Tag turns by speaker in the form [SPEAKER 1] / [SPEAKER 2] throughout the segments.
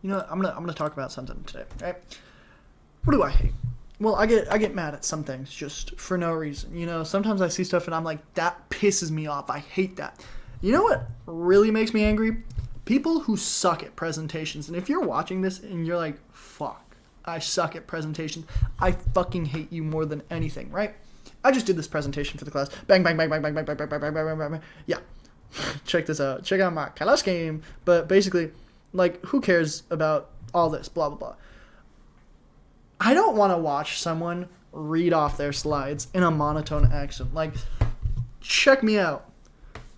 [SPEAKER 1] You know what? I'm gonna talk about something today, right? What do I hate? Well, I get mad at some things just for no reason. You know, sometimes I see stuff and I'm like, that pisses me off. I hate that. You know what really makes me angry? People who suck at presentations. And if you're watching this and you're like, fuck, I suck at presentations, I fucking hate you more than anything, right? I just did this presentation for the class. Bang, bang, bang, bang, bang, bang, bang, bang, bang, bang, bang, bang, bang. Yeah. Check this out. Check out my class game. But basically, like, who cares about all this? Blah, blah, blah. I don't want to watch someone read off their slides in a monotone accent. Like, check me out.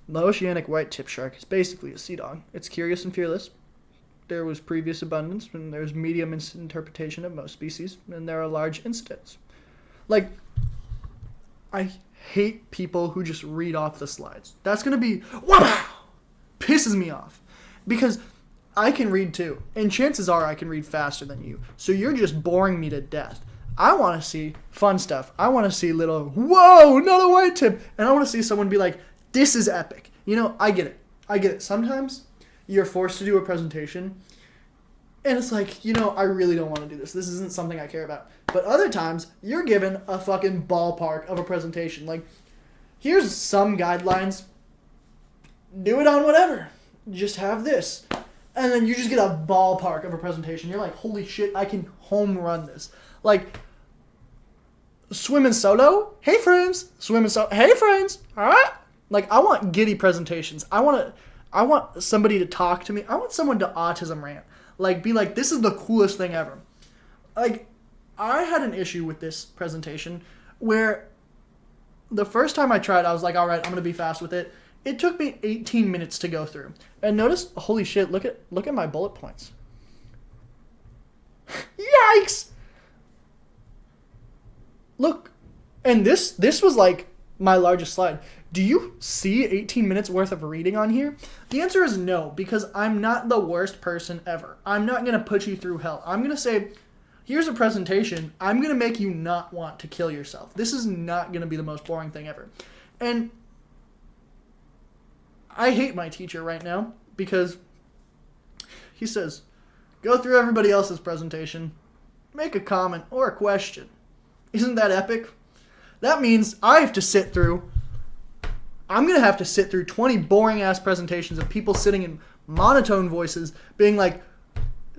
[SPEAKER 1] The oceanic white tip shark is basically a sea dog. It's curious and fearless. There was previous abundance, and there's medium interpretation of most species, and there are large incidents. Like, I hate people who just read off the slides. That's going to be, wow, pisses me off. Because I can read too, and chances are I can read faster than you. So you're just boring me to death. I want to see fun stuff. I want to see little, whoa, not a white tip. And I want to see someone be like, this is epic. You know, I get it. Sometimes you're forced to do a presentation, and it's like, you know, I really don't want to do this. This isn't something I care about. But other times, you're given a fucking ballpark of a presentation. Like, here's some guidelines. Do it on whatever. Just have this. And then you just get a ballpark of a presentation. You're like, holy shit, I can home run this. Like, swimming solo? Hey, friends. Swimming solo? Hey, friends. All right? Like, I want giddy presentations. I want somebody to talk to me. I want someone to autism rant. Like, be like, this is the coolest thing ever. Like, I had an issue with this presentation where the first time I tried, I was like, all right, I'm going to be fast with it. It took me 18 minutes to go through. And notice, holy shit, look at my bullet points. Yikes! Look. And this was like my largest slide. Do you see 18 minutes worth of reading on here? The answer is no, because I'm not the worst person ever. I'm not going to put you through hell. I'm going to say, here's a presentation. I'm going to make you not want to kill yourself. This is not going to be the most boring thing ever. And I hate my teacher right now because he says, go through everybody else's presentation, make a comment or a question. Isn't that epic? That means I'm going to have to sit through 20 boring ass presentations of people sitting in monotone voices being like,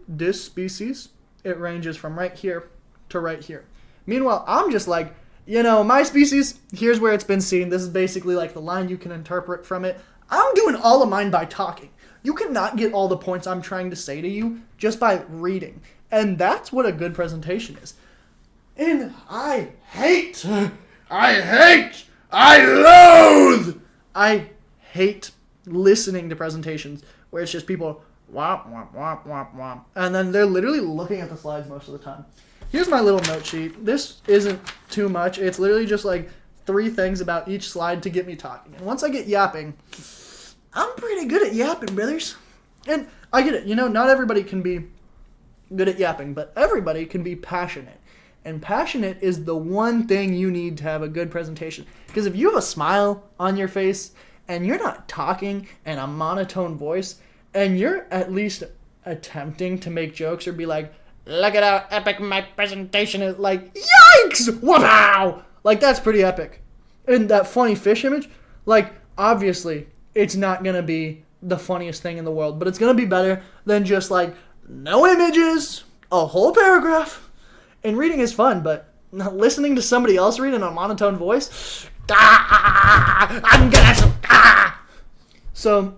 [SPEAKER 1] this species, it ranges from right here to right here. Meanwhile, I'm just like, you know, my species, here's where it's been seen. This is basically like the line you can interpret from it. I'm doing all of mine by talking. You cannot get all the points I'm trying to say to you just by reading. And that's what a good presentation is. And I hate listening to presentations where it's just people womp, womp, womp, womp, womp. And then they're literally looking at the slides most of the time. Here's my little note sheet. This isn't too much. It's literally just like 3 things about each slide to get me talking. And once I get yapping, I'm pretty good at yapping, brothers. And I get it. You know, not everybody can be good at yapping, but everybody can be passionate. And passionate is the one thing you need to have a good presentation. Because if you have a smile on your face and you're not talking in a monotone voice and you're at least attempting to make jokes or be like, look at how epic my presentation is, like, yikes! Wow! Like, that's pretty epic. And that funny fish image, like, obviously, it's not going to be the funniest thing in the world, but it's going to be better than just, like, no images, a whole paragraph. And reading is fun, but listening to somebody else read in a monotone voice, I'm gonna. So,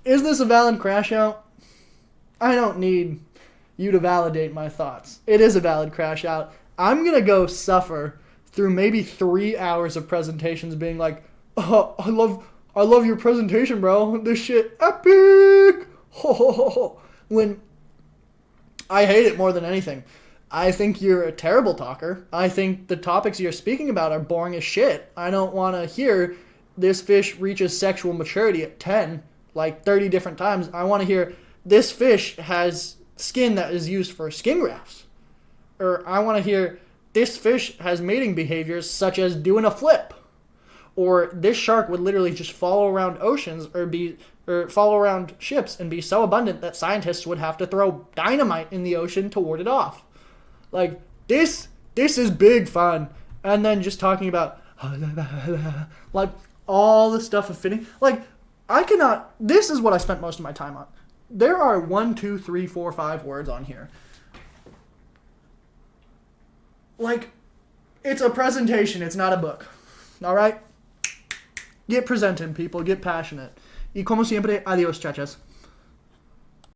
[SPEAKER 1] is this a valid crash out? I don't need you to validate my thoughts. It is a valid crash out. I'm gonna go suffer through maybe 3 hours of presentations being like, oh, I love your presentation, bro. This shit epic. Ho, ho, ho, ho. When I hate it more than anything. I think you're a terrible talker. I think the topics you're speaking about are boring as shit. I don't want to hear this fish reaches sexual maturity at 10, like 30 different times. I want to hear this fish has skin that is used for skin grafts. Or I want to hear this fish has mating behaviors such as doing a flip. Or this shark would literally just follow around oceans or follow around ships and be so abundant that scientists would have to throw dynamite in the ocean to ward it off. Like, this is big fun. And then just talking about like all the stuff of fitting. Like, this is what I spent most of my time on. There are 1, 2, 3, 4, 5 words on here. Like, it's a presentation, it's not a book. All right? Get presenting, people. Get passionate. Y como siempre, adios, chachas.